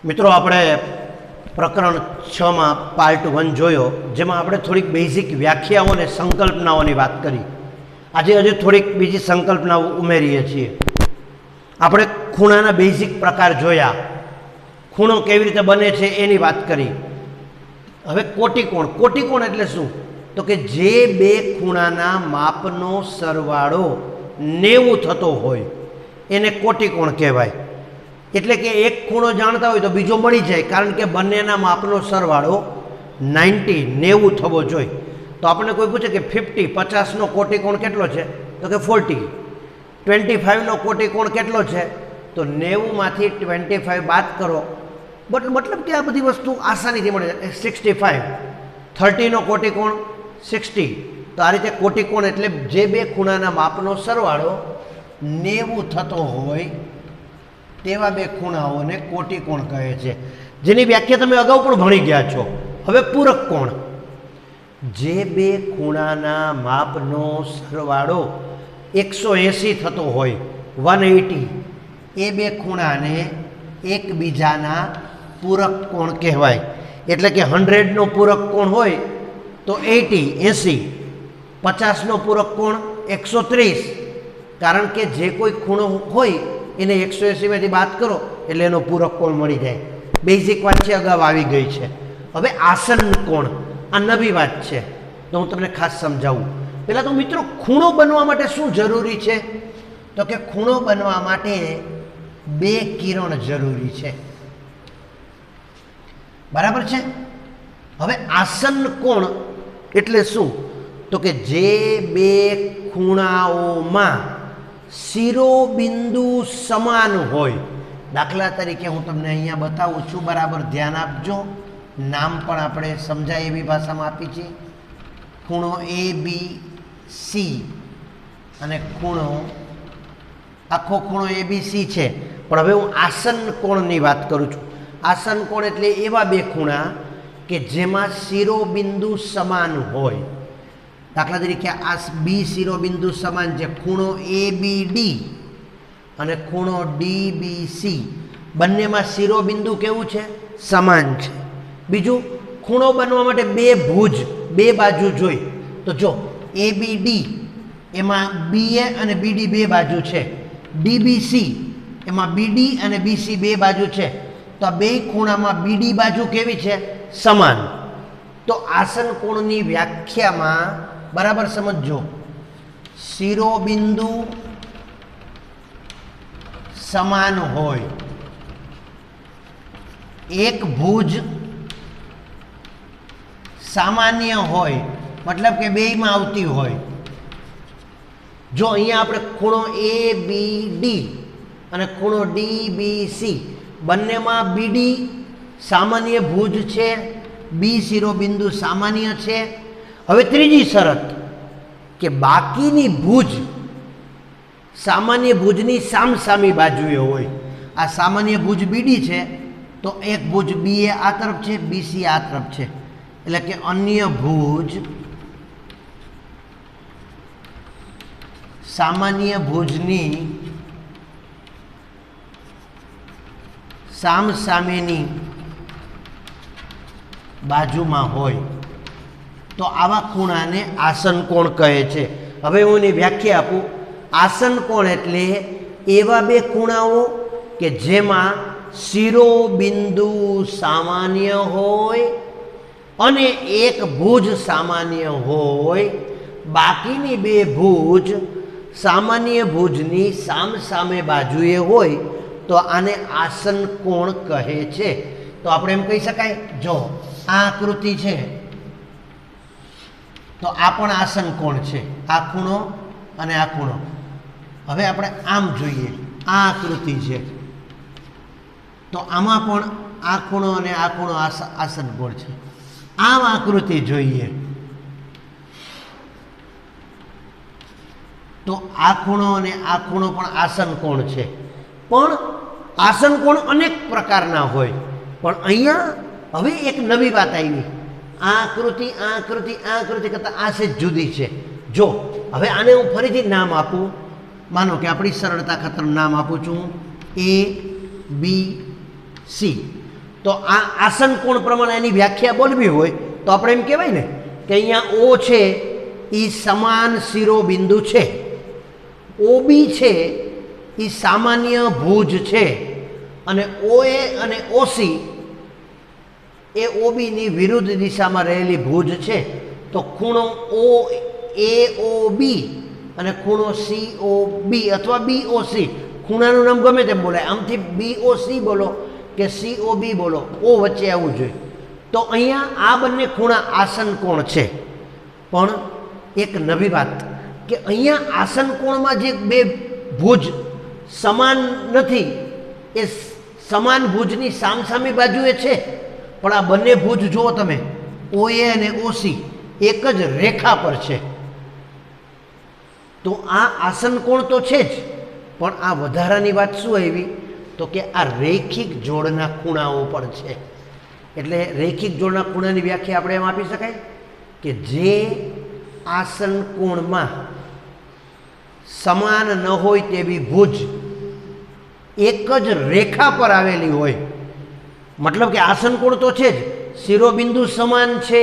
મિત્રો આપણે પ્રકરણ 6 માં પાર્ટ 1 જોયો, જેમાં આપણે થોડીક બેઝિક વ્યાખ્યાઓ અને સંકલ્પનાઓની વાત કરી. આજે હજુ થોડીક બીજી સંકલ્પનાઓ ઉમેરીએ છીએ. આપણે ખૂણાના બેઝિક પ્રકાર જોયા, ખૂણો કેવી રીતે બને છે એની વાત કરી. હવે કોટિકોણ. કોટિકોણ એટલે શું? તો કે જે બે ખૂણાના માપનો સરવાળો 90 થતો હોય એને કોટિકોણ કહેવાય. એટલે કે એક ખૂણો જાણતા હોય તો બીજો મળી જાય, કારણ કે બંનેના માપનો સરવાળો 90 થવો જોઈએ. તો આપણને કોઈ પૂછે કે 50નો કોટિકોણ કેટલો છે? તો કે 40. 25નો કોટિકોણ કેટલો છે? તો 90માંથી 25 બાદ કરો. મતલબ કે આ બધી વસ્તુ આસાનીથી મળે છે. 65. 30નો કોટિકોણ 60. તો આ રીતે કોટિકોણ એટલે જે બે ખૂણાના માપનો સરવાળો 90 થતો હોય તેવા બે ખૂણાઓને કોટિકોણ કહે છે, જેની વ્યાખ્યા તમે અગાઉ પણ ભણી ગયા છો. હવે પૂરક કોણ. જે બે ખૂણાના માપનો સરવાળો 180 થતો હોય, 180, એ બે ખૂણાને એકબીજાના પૂરક કોણ કહેવાય. એટલે કે 100નો પૂરક કોણ હોય તો 80. 50નો પૂરક કોણ 130, કારણ કે જે કોઈ ખૂણો હોય એને 180માંથી બાદ કરો એટલે એનો પૂરક કોણ મળી જાય. બેઝિક વાત છે, અગાઉ આવી ગઈ છે. હવે આસન્ન કોણ, આ નવી વાત છે, તો હું તમને ખાસ સમજાવું. પહેલાં તો મિત્રો, ખૂણો બનવા માટે શું જરૂરી છે? તો કે ખૂણો બનવા માટે બે કિરણ જરૂરી છે. બરાબર છે? હવે આસન્ન કોણ એટલે શું? તો કે જે બે ખૂણાઓમાં શિરોબિંદુ સમાન હોય. દાખલા તરીકે હું તમને અહીંયા બતાવું છું, બરાબર ધ્યાન આપજો. નામ પણ આપણે સમજાય એવી ભાષામાં આપી છે. ખૂણો ABC અને આખો ખૂણો ABC છે. પણ હવે હું આસન્ન કોણની વાત કરું છું. આસન્ન કોણ એટલે એવા બે ખૂણા કે જેમાં શિરોબિંદુ સમાન હોય. દાખલા તરીકે આ બી શિરોબિંદુ સમાન છે. ખૂણો ABD અને ખૂણો DBC, બંનેમાં શિરોબિંદુ કેવું છે? સમાન છે. બીજું, ખૂણો બનવા માટે બે ભુજ, બે બાજુ જોઈ. તો જો ABD એમાં BA અને BD બે બાજુ છે. DBC એમાં BD અને BC બે બાજુ છે. તો આ બે ખૂણામાં BD બાજુ કેવી છે? સમાન. તો આસન્ન કોણની વ્યાખ્યામાં બરાબર સમજો. શિરોબિંદુ સમાન હોય, એક ભુજ સામાન્ય હોય, મતલબ કે બેયમાં આવતી હોય. જો અહીંયા આપણે ખૂણો ABD અને ખૂણો DBC, બંનેમાં BD સામાન્ય ભુજ છે, બી શિરોબિંદુ સામાન્ય છે. હવે ત્રીજી શરત કે બાકીની ભુજ સામાન્ય ભુજની સામસામી બાજુએ હોય. આ સામાન્ય ભુજ BD છે, તો એક ભુજ BA આ તરફ છે, BC આ તરફ છે. એટલે કે અન્ય ભુજ સામાન્ય ભુજની સામસામેની બાજુમાં હોય તો આવા ખૂણાને આસન્ન કોણ કહે છે. હવે હું એની વ્યાખ્યા આપું. આસન્ન કોણ એટલે એવા બે ખૂણાઓ કે જેમાં શિરોબિંદુ સામાન્ય હોય અને એક ભુજ સામાન્ય હોય, બાકીની બે ભુજ સામાન્ય ભુજની સામસામે બાજુએ હોય, તો આને આસન્ન કોણ કહે છે. તો આપણે એમ કહી શકાય, જો આ આકૃતિ છે તો આ પણ આસન્ન કોણ છે. આ ખૂણો અને આ ખૂણો. હવે આપણે આમ જોઈએ, આ આકૃતિ છે તો આમાં પણ આ ખૂણો અને આ ખૂણો આસન્ન કોણ છે. આમ આકૃતિ જોઈએ તો આ ખૂણો અને આ ખૂણો પણ આસન્ન કોણ છે. પણ આસન્ન કોણ અનેક પ્રકારના હોય. પણ અહીંયા હવે એક નવી વાત આવી. આ આકૃતિ કરતાં આ છે જુદી છે. જો હવે આને હું ફરીથી નામ આપું, માનો કે આપણી સરળતા ખાતર નામ આપું છું ABC. તો આ આસન કોણ પ્રમાણે એની વ્યાખ્યા બોલવી હોય તો આપણે એમ કહેવાય ને કે અહીંયા ઓ છે એ સમાન શિરોબિંદુ છે, ઓબી છે એ સામાન્ય ભુજ છે, અને ઓએ અને ઓસી એ ઓબીની વિરુદ્ધ દિશામાં રહેલી ભુજ છે. તો ખૂણો ઓ એ ઓ બી અને ખૂણો સી ઓ બી અથવા બી ઓ સી, ખૂણાનું નામ ગમે તેમ બોલાય, આમથી બી ઓ સી બોલો કે સી ઓ બી બોલો, ઓ વચ્ચે આવવું જોઈએ. તો અહીંયા આ બંને ખૂણા આસન કોણ છે. પણ એક નવી વાત કે અહીંયા આસન કોણમાં જે બે ભુજ સમાન નથી, એ સમાન ભુજની સામસામી બાજુએ છે, પણ આ બંને ભુજ જુઓ તમે, ઓએ અને ઓસી એક જ રેખા પર છે. તો આ આસન કોણ તો છે જ, પણ આ વધારાની વાત શું આવી તો કે આ રૈખિક જોડના ખૂણાઓ પણ છે. એટલે રૈખિક જોડના ખૂણાની વ્યાખ્યા આપણે એમ આપી શકાય કે જે આસન કોણમાં સમાન ન હોય તેવી ભુજ એક જ રેખા પર આવેલી હોય, મતલબ કે આસન કોણ તો છે જ, શિરોબિંદુ સમાન છે,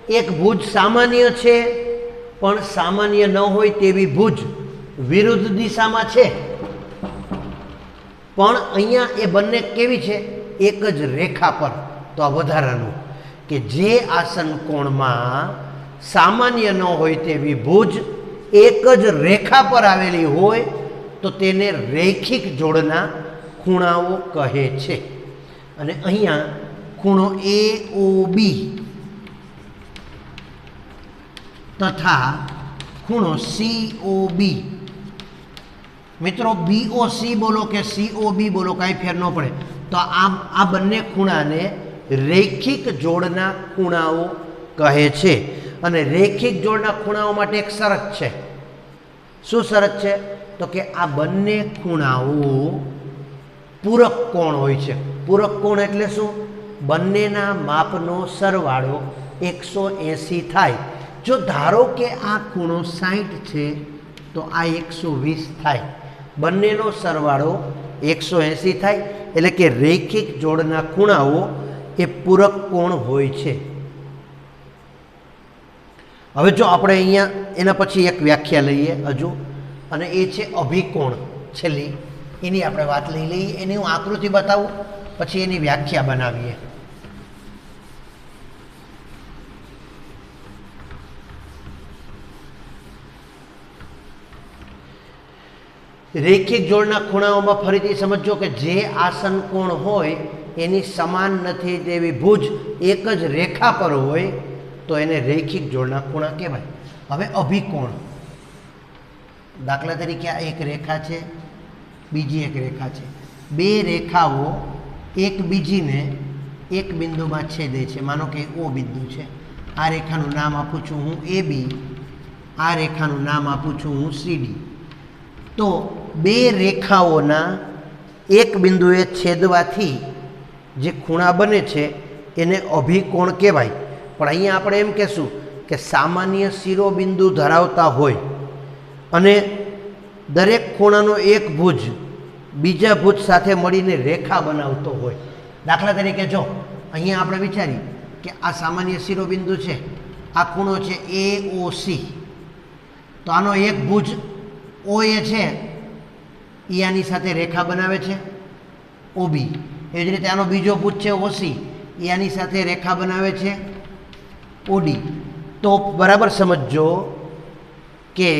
એક ભુજ સામાન્ય છે, પણ સામાન્ય ન હોય તેવી ભુજ વિરુદ્ધ દિશામાં છે, પણ અહીંયા એ બંને કેવી છે, એક જ રેખા પર. તો આ વધારાનું કે જે આસન કોણમાં સામાન્ય ન હોય તેવી ભુજ એક જ રેખા પર આવેલી હોય તો તેને રૈખિક જોડના ખૂણાઓ કહે છે. અને અહીંયા ખૂણો એ ઓ બી તથા ખૂણો સી ઓ બી, મિત્રો BOC બોલો કે COB બોલો કાંઈ ફેર ન પડે, તો આ બંને ખૂણાને રૈખિક જોડના ખૂણાઓ કહે છે. અને રૈખિક જોડના ખૂણાઓ માટે એક શરત છે. શું શરત છે તો કે આ બંને ખૂણાઓ પૂરક કોણ હોય છે. પૂરક કોણ એટલે શું? બંનેના માપનો સરવાળો 180 થાય. જો ધારો કે આ ખૂણો 60 છે તો આ 120 થાય, બંનેનો સરવાળો 180 થાય. એટલે કે રૈખિક જોડના ખૂણાઓ એ પૂરક કોણ હોય છે. હવે જો આપણે અહીંયા એના પછી એક વ્યાખ્યા લઈએ હજુ, અને એ છે અભિકોણ. છેલ્લી એની આપણે વાત લઈ લઈએ, એની હું આકૃતિ બતાવું પછી એની વ્યાખ્યા બનાવીએ. રૈખિક જોડના ખૂણાઓમાં ફરીથી સમજો કે જે આસન કોણ હોય એની સમાન નથી તેવી ભુજ એક જ રેખા પર હોય તો એને રૈખિક જોડના ખૂણા કહેવાય. હવે અભિકોણ, દાખલા તરીકે આ એક રેખા છે, બીજી એક રેખા છે, બે રેખાઓ એકબીજીને એક બિંદુમાં છેદે છે. માનો કે ઓ બિંદુ છે, આ રેખાનું નામ આપું છું હું AB, આ રેખાનું નામ આપું છું હું CD. તો બે રેખાઓના એક બિંદુએ છેદવાથી જે ખૂણા બને છે એને અભિકોણ કહેવાય. પણ અહીંયા આપણે એમ કહેશું કે સામાન્ય શિરોબિંદુ ધરાવતા હોય અને દરેક ખૂણાનો એક ભુજ બીજા ભુજ સાથે મળીને રેખા બનાવતો હોય. દાખલા તરીકે જો અહીંયા આપણે વિચારીએ કે આ સામાન્ય શિરોબિંદુ છે, આ ખૂણો છે AOC, તો આનો એક ભુજ OA છે એ આની સાથે રેખા બનાવે છે OB. એવી જ રીતે આનો બીજો ભુજ છે OC, એ આની સાથે રેખા બનાવે છે OD. તો બરાબર સમજો કે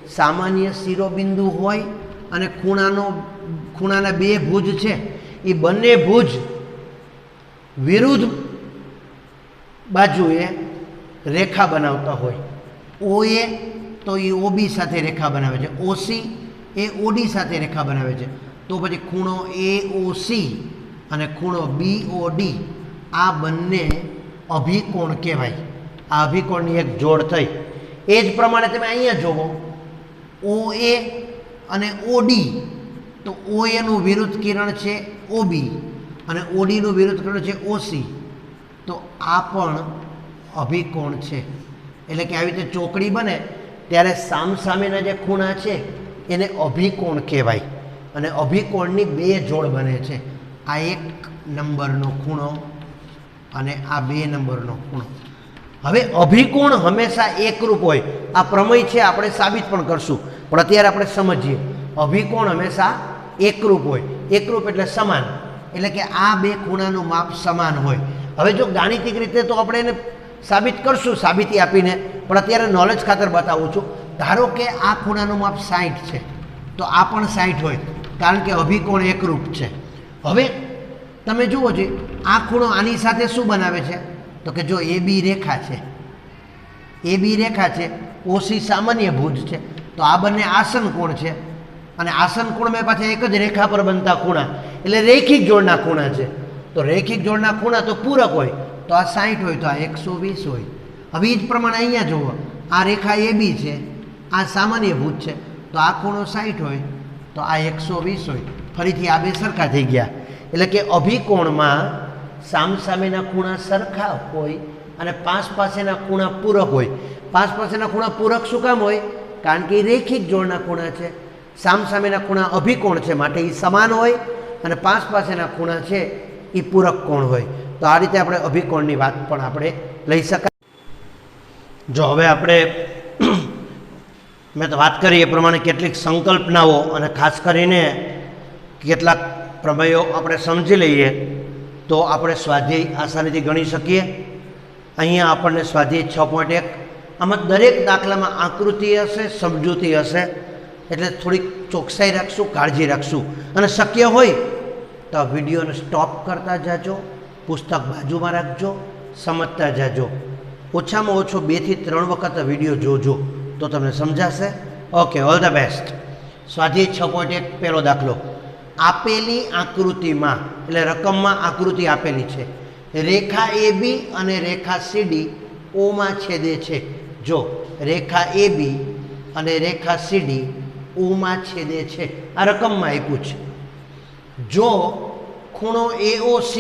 સામાન્ય શિરોબિંદુ હોય અને ખૂણાના બે ભુજ છે, એ બંને ભુજ વિરુદ્ધ બાજુએ રેખા બનાવતા હોય. OA તો એ OB સાથે રેખા બનાવે છે, OC એ OD સાથે રેખા બનાવે છે. તો પછી ખૂણો AOC અને ખૂણો BOD આ બંને અભિકોણ કહેવાય. આ અભિકોણની એક જોડ થઈ. એ જ પ્રમાણે તમે અહીંયા જુઓ, OA અને OD, તો OAનું વિરુદ્ધ કિરણ છે OB અને ODનું વિરુદ્ધ કિરણ છે OC. તો આ પણ અભિકોણ છે. એટલે કે આવી રીતે ચોકડી બને ત્યારે સામસામેના જે ખૂણા છે એને અભિકોણ કહેવાય. અને અભિકોણની બે જોડ બને છે. આ એક નંબરનો ખૂણો અને આ 2 નંબરનો ખૂણો. હવે અભિકોણ હંમેશા એકરૂપ હોય. આ પ્રમેય છે, આપણે સાબિત પણ કરશું, પણ અત્યારે આપણે સમજીએ. અભિકોણ હંમેશા એકરૂપ હોય. એકરૂપ એટલે સમાન, એટલે કે આ 2 ખૂણાનું માપ સમાન હોય. હવે જો ગાણિતિક રીતે તો આપણે એને સાબિત કરશું સાબિતી આપીને, પણ અત્યારે નોલેજ ખાતર બતાવું છું. ધારો કે આ ખૂણાનું માપ 60 છે, તો આ પણ 60 હોય, કારણ કે અભિકોણ એકરૂપ છે. હવે તમે જુઓ છો આ ખૂણો આની સાથે શું બનાવે છે, તો કે જો AB રેખા છે, AB રેખા છે, OC સામાન્ય ભુજ છે, તો આ બંને આસન કોણ છે, અને આસન કોણમાં પાછા એક જ રેખા પર બનતા ખૂણા, એટલે રેખિક જોડના ખૂણા છે. તો રેખિક જોડના ખૂણા તો પૂરક હોય, તો આ 60 હોય, તો આ 120 હોય. હવે એ જ પ્રમાણે અહીંયા જુઓ, આ રેખા AB છે, આ સામાન્ય ભુજ છે, તો આ ખૂણો 60 હોય, તો આ 120 હોય. ફરીથી આ 2 સરખા થઈ ગયા. એટલે કે અભિકોણમાં સામસામેના ખૂણા સરખા હોય અને પાસેના ખૂણા પૂરક હોય. પાસેના ખૂણા પૂરક શું કામ હોય? કારણ કે એ રેખિક જોડના ખૂણા છે. સામસામેના ખૂણા અભિકોણ છે, માટે એ સમાન હોય, અને પાસેના ખૂણા છે એ પૂરક કોણ હોય. તો આ રીતે આપણે અભિકોણની વાત પણ આપણે લઈ શકાય. જો હવે આપણે મેં તો વાત કરી એ પ્રમાણે કેટલીક સંકલ્પનાઓ અને ખાસ કરીને કેટલાક પ્રમેયો આપણે સમજી લઈએ તો આપણે સ્વાધ્યાય આસાનીથી ગણી શકીએ. અહીંયા આપણને સ્વાધ્યાય 6.1, આમાં દરેક દાખલામાં આકૃતિ હશે, સમજૂતી હશે, એટલે થોડીક ચોકસાઈ રાખશું, કાળજી રાખશું. અને શક્ય હોય તો આ વિડીયોને સ્ટોપ કરતા જાજો, પુસ્તક બાજુમાં રાખજો, સમજતા જાજો. ઓછામાં ઓછો 2 થી 3 વખત વિડીયો જોજો તો તમને સમજાશે. Okay, all the best. સ્વાધ્યાય 6.1 પહેલો દાખલો. આપેલી આકૃતિમાં, એટલે રકમમાં આકૃતિ આપેલી છે, રેખા AB અને રેખા CD ઓમાં છેદે છે. જો રેખા AB અને રેખા CD ઓમાં છેદે છે, આ રકમમાં આપ્યું છે. જો ખૂણો AOC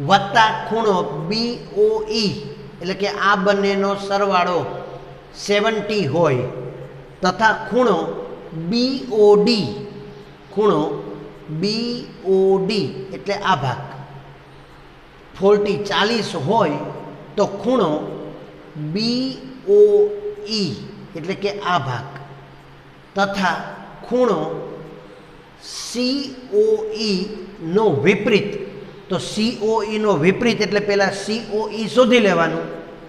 વત્તા ખૂણો BOE, એટલે કે આ બંનેનો સરવાળો 70 હોય, તથા ખૂણો BOD એટલે આ ભાગ 40 હોય, તો ખૂણો BOE એટલે કે આ ભાગ, તથા ખૂણો COE નો વિપરીત. તો COE નો વિપરીત એટલે પહેલાં COE શોધી લેવાનું,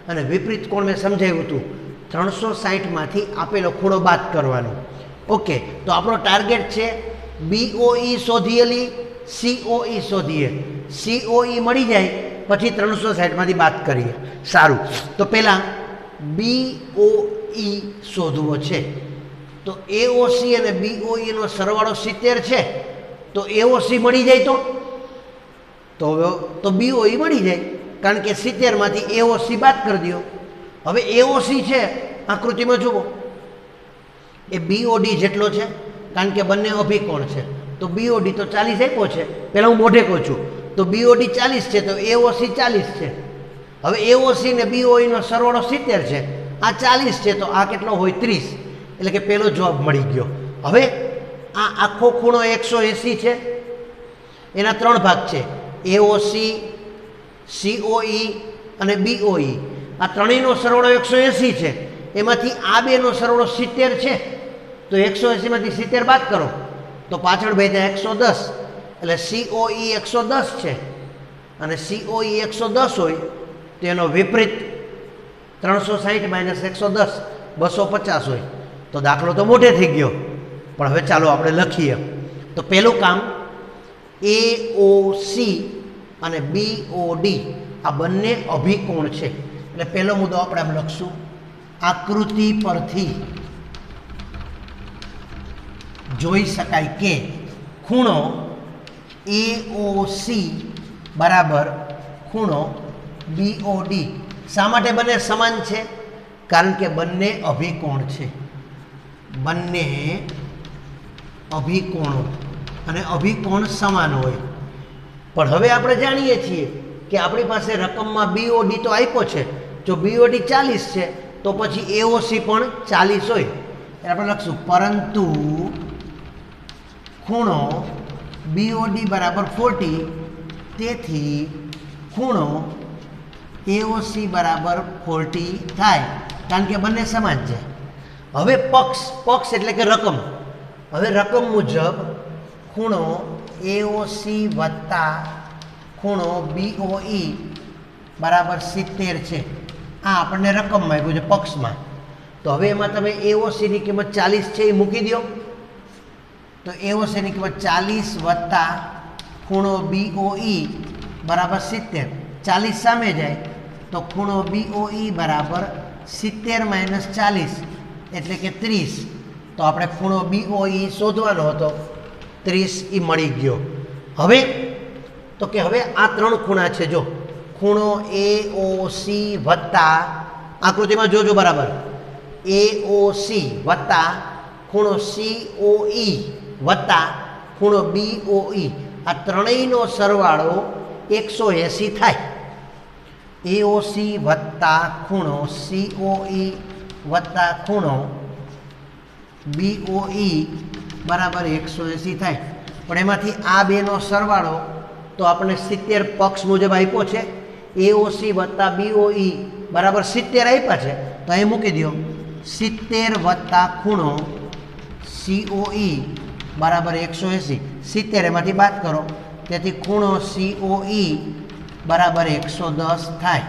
અને વિપરીત કોણ મેં સમજાવ્યું હતું, 360માંથી આપેલો ખૂણો બાદ કરવાનો. ઓકે, તો આપણો ટાર્ગેટ છે BOE શોધીએલી, COE શોધીએ. COE મળી જાય પછી 360માંથી બાદ કરીએ. સારું, તો પહેલાં BOE શોધવો છે. તો AOC અને BOE નો સરવાળો 70 છે, તો AOC મળી જાય તો BOE મળી જાય, કારણ કે 70માંથી AOC બાદ કરી દો. હવે AOC છે આકૃતિમાં જુઓ, એ BOD જેટલો છે, કારણ કે બંને અભિકોણ છે, તો BOD તો 40 આપ્યો છે. પહેલાં હું મોઢે કહું છું, તો BOD 40 છે, તો AOC 40 છે. હવે AOC ને BOE નો સરવાળો 70 છે, આ 40 છે, તો આ કેટલો હોય 30, એટલે કે પહેલો જવાબ મળી ગયો. હવે આ આખો ખૂણો 180 છે, એના 3 ભાગ છે, AOC, COE અને BOE. આ ત્રણેયનો સરવાળો 180 છે, એમાંથી આ 2નો સરવાળો 70 છે, તો 180માંથી 70 બાદ કરો તો પાછળ બેઠા 110, એટલે COE 110 છે, અને COE 110 હોય તો એનો વિપરીત 360 માઇનસ 110 250 હોય. તો દાખલો તો મોટે થઈ ગયો, પણ હવે ચાલો આપણે લખીએ. તો પહેલું કામ, AOC અને BOD આ બંને અભિકોણ છે, એટલે પહેલો મુદ્દો આપણે આમ લખશું, આકૃતિ પરથી જોઈ શકાય કે ખૂણો AOC બરાબર ખૂણો BOD. શા માટે બંને સમાન છે? કારણ કે બંને અભિકોણ છે, બંને અભિકોણો, અને અભિકોણ સમાન હોય. પણ હવે આપણે જાણીએ છીએ કે આપણી પાસે રકમમાં BOD તો આપ્યો છે, જો BOD 40 છે તો પછી AOC પણ 40 હોય, એટલે આપણે લખશું પરંતુ ખૂણો BOD બરાબર 40, તેથી ખૂણો AOC બરાબર 40 થાય, કારણ કે બંને સમાન છે. હવે પક્ષ એટલે કે રકમ. હવે રકમ મુજબ ખૂણો AOC વત્તા ખૂણો BOE બરાબર 70 છે. આ આપણને રકમમાં આપ્યું છે પક્ષમાં. તો હવે એમાં તમે AOCની કિંમત 40 છે એ મૂકી દો. તો AOCની કિંમત 40 વત્તા ખૂણો BOE બરાબર 70. 40 સામે જાય તો ખૂણો BOE બરાબર 70 માઇનસ 40 એટલે કે 30. તો આપણે ખૂણો BOE શોધવાનો હતો, 30 એ મળી ગયો. હવે તો કે હવે આ ત્રણ ખૂણા છે. જો ખૂણો AOC વત્તા, આકૃતિમાં જોજો બરાબર, AOC વત્તા ખૂણો COE વત્તા ખૂણો BOE, આ ત્રણેયનો સરવાળો 180 થાય. AOC વત્તા ખૂણો COE વત્તા ખૂણો BOE બરાબર 180 થાય. પણ એમાંથી આ બેનો સરવાળો તો આપણે 70 પક્ષ મુજબ આપ્યો છે. AOC વત્તા BOE બરાબર 70 આપ્યા છે, તો અહીં મૂકી દો. 70 વત્તા ખૂણો COE બરાબર 180. 70 એમાંથી બાદ કરો, તેથી ખૂણો COE બરાબર 110 થાય.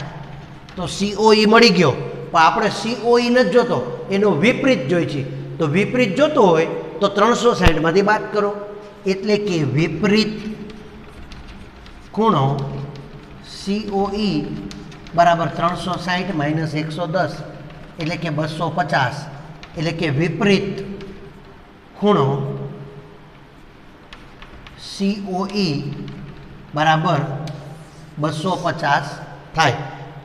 તો COE મળી ગયો. પણ આપણે COE નથી જોતો, એનો વિપરીત જોઈએ છે. તો વિપરીત જોતો હોય તો 360માંથી બાદ કરો, એટલે કે વિપરીત ખૂણો COE બરાબર 360 માઇનસ 110 એટલે કે 250. એટલે કે વિપરીત ખૂણો COE બરાબર 250 થાય.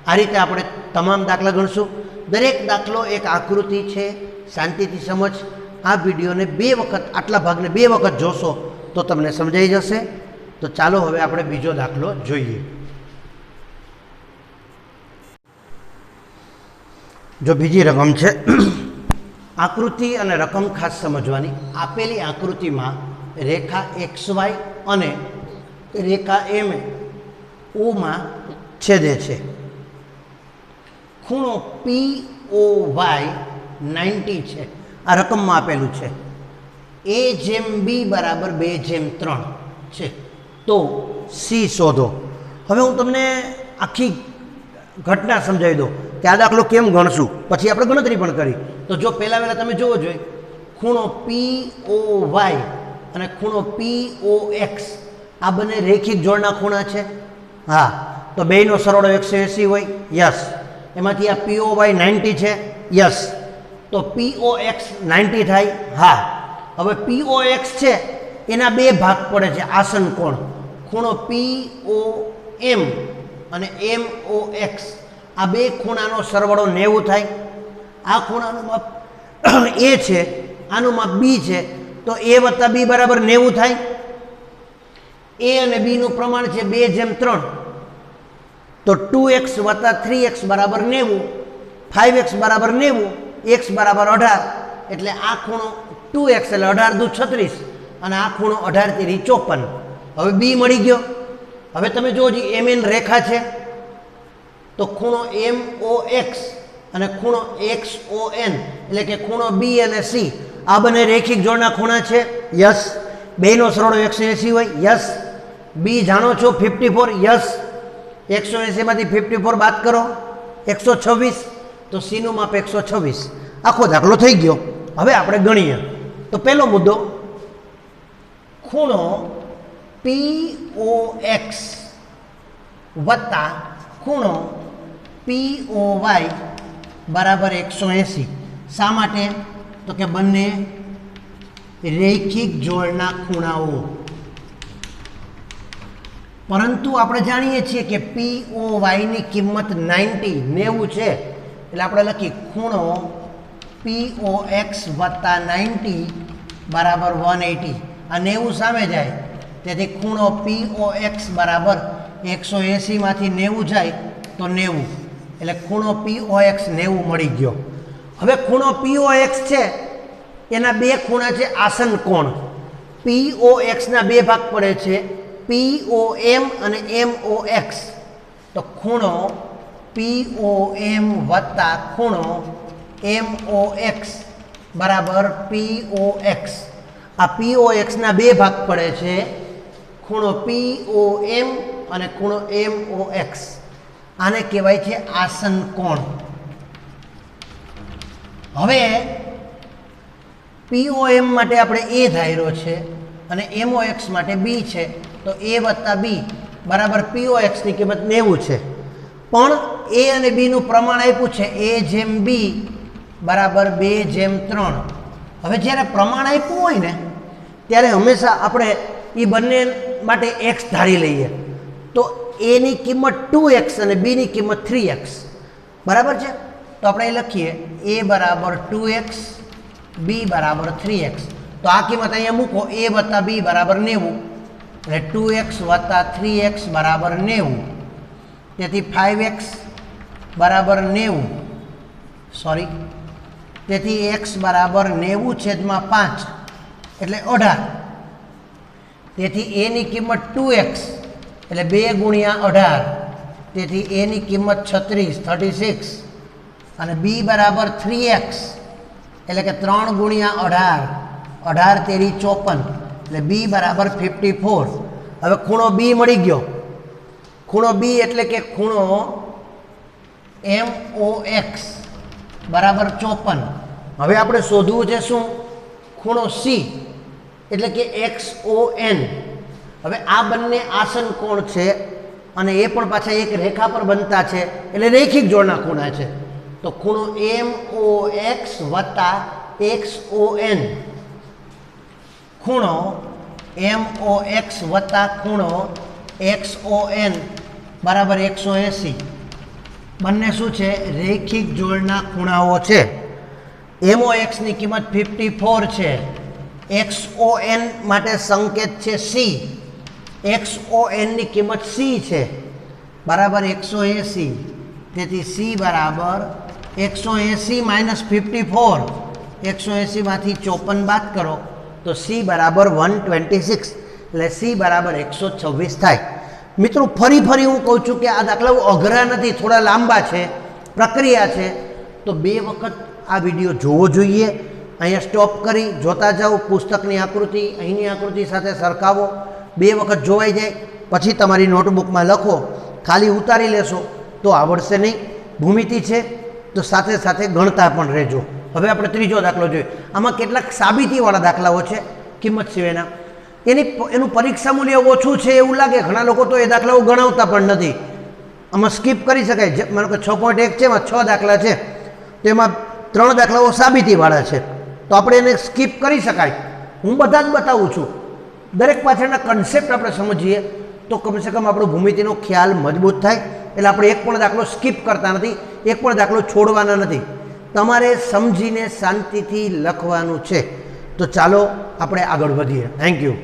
આ રીતે આપણે તમામ દાખલા ગણશું. દરેક દાખલો એક આકૃતિ છે. શાંતિથી સમજ. આ વિડીયોને 2 વખત, આટલા ભાગને 2 વખત જોશો તો તમને સમજાઈ જશે. તો ચાલો હવે આપણે બીજો દાખલો જોઈએ. જો બીજી રકમ છે. આકૃતિ અને રકમ ખાસ સમજવાની. આપેલી આકૃતિમાં રેખા XY અને રેખા MOમાં છેદે છે. ખૂણો POY 90 છે. આ રકમમાં આપેલું છે. A/B બરાબર 2/3 છે. તો C શોધો. હવે હું તમને આખી ઘટના સમજાવી દઉં કે આ દાખલો કેમ ગણશું, પછી આપણે ગણતરી પણ કરી. તો જો પહેલાં તમે જોવો જોઈએ, ખૂણો POY અને ખૂણો POX આ બંને રેખિક જોડના ખૂણા છે. હા, તો બેયનો સરવાળો 180 હોય. યસ. એમાંથી આ POY 90 છે. યસ. તો POX 90 થાય. હા. હવે POX છે એના 2 ભાગ પડે છે આસન કોણ. ખૂણો POM અને MOX આ 2 ખૂણાનો સરવાળો 90 થાય. આ ખૂણાનું માપ A છે, આનું માપ B છે, તો A વત્તા B બરાબર 90 થાય. A અને B નું પ્રમાણ છે 2/3. તો 2x વત્તા 3x બરાબર 90, 5x બરાબર 90, x બરાબર 18. એટલે આ ખૂણો 2x એટલે 18 દુ 36 અને આ ખૂણો 18 તેરી 54. હવે B મળી ગયો. હવે તમે જુઓ જી MN રેખા છે, તો ખૂણો MOX અને ખૂણો XON એટલે કે ખૂણો B અને C આ બંને રેખિક જોડના ખૂણા છે. યસ. બેયનો સરવાળો 180 હોય. યસ. B જાણો છો 54. યસ. 180 માંથી 54 બાદ કરો, 126. તો C નું માપ 126. આખો દાખલો થઈ ગયો. હવે આપણે ગણીએ. તો પહેલો મુદ્દો, ખૂણો POX વત્તા ખૂણો POY બરાબર 180. શા માટે? તો કે બંને રૈખિક જોડના ખૂણાઓ. પરંતુ આપણે જાણીએ છીએ કે POY ની કિંમત 90 છે. એટલે આપણે લખીએ ખૂણો POX વત્તા 90 બરાબર 180. આ 90 સામે જાય, તેથી ખૂણો POX બરાબર 180 માંથી 90 જાય તો 90. એટલે ખૂણો POX 90 મળી ગયો. હવે ખૂણો POX છે એના 2 ખૂણા છે આસન કોણ. POXના બે ભાગ પડે છે, POM અને MOX. તો ખૂણો POM વત્તા ખૂણો MOX બરાબર POX. આ POXના બે ભાગ પડે છે, ખૂણો POM અને ખૂણો MOX. આને કહેવાય છે આસન કોણ. હવે POM માટે આપણે A ધાર્યો છે અને MOX માટે B છે, તો A વત્તા B બરાબર POXની કિંમત 90 છે. પણ A અને B નું પ્રમાણ આપ્યું છે A/B બરાબર 2/3. હવે જ્યારે પ્રમાણ આપ્યું હોય ને ત્યારે હંમેશા આપણે એ બંને માટે x ધારી લઈએ. તો A ની કિંમત 2x અને B ની કિંમત 3x બરાબર છે. તો આપણે એ લખીએ A બરાબર 2x, B બરાબર 3x. તો આ કિંમત અહીંયા મૂકો, A વત્તા B બરાબર 90 એટલે 2x વત્તા 3x બરાબર 90. તેથી 5x બરાબર 90, સોરી, તેથી x બરાબર 90/5 એટલે 18. તેથી A ની કિંમત 2x એટલે 2 ગુણ્યા 18, તેથી A ની કિંમત 36 અને B બરાબર 3x એટલે કે 3 ગુણ્યા 18, 18 તેરી 54 એટલે B બરાબર 54. હવે ખૂણો B મળી ગયો. ખૂણો B એટલે કે ખૂણો MOX બરાબર 54. હવે આપણે શોધવું છે શું? ખૂણો C એટલે કે XON. હવે આ બંને આસન કોણ છે અને એ પણ પાછા એક રેખા પર બનતા છે, એટલે રૈખિક જોડના ખૂણા છે. તો ખૂણો MOX વત્તા XON, ખૂણો MOX વત્તા ખૂણો XON બરાબર 180. બંને શું છે? રૈખિક જોડના ખૂણાઓ છે. MOX ની કિંમત 54 છે, XON માટે સંકેત છે C, XON ની કિંમત C છે બરાબર 180. તેથી C બરાબર 180 માઇનસ 54, 180 માંથી 54 બાદ કરો તો C બરાબર 126 એટલે C બરાબર 126 થાય. મિત્રો ફરી હું કહું છું કે આ દાખલાઓ અઘરા નથી, થોડા લાંબા છે, પ્રક્રિયા છે. તો 2 વખત આ વિડીયો જોવો જોઈએ. અહીંયા સ્ટોપ કરી જોતા જાઓ, પુસ્તકની આકૃતિ અહીંની આકૃતિ સાથે સરખાવો, 2 વખત જોવાઈ જાય પછી તમારી નોટબુકમાં લખો. ખાલી ઉતારી લેશો તો આવડશે નહીં. ભૂમિતિ છે તો સાથે સાથે ગણતા પણ રહેજો. હવે આપણે ત્રીજો દાખલો જોઈએ. આમાં કેટલાક સાબિતીવાળા દાખલાઓ છે કિંમત સિવાયના. એનું પરીક્ષા મૂલ્ય ઓછું છે એવું લાગે, ઘણા લોકો તો એ દાખલાઓ ગણાવતા પણ નથી. આમાં સ્કીપ કરી શકાય. માનો કે 6.1 છે, એમાં 6 દાખલા છે, તો એમાં 3 દાખલાઓ સાબિતીવાળા છે, તો આપણે એને સ્કીપ કરી શકાય. હું બધા જ બતાવું છું. દરેક પાછળના કન્સેપ્ટ આપણે સમજીએ તો કમસે કમ આપણો ભૂમિતિનો ખ્યાલ મજબૂત થાય. એટલે આપણે એક પણ દાખલો સ્કીપ કરતા નથી, એક પણ દાખલો છોડવાના નથી. તમારે સમજીને શાંતિથી લખવાનું છે. તો ચાલો આપણે આગળ વધીએ. Thank you.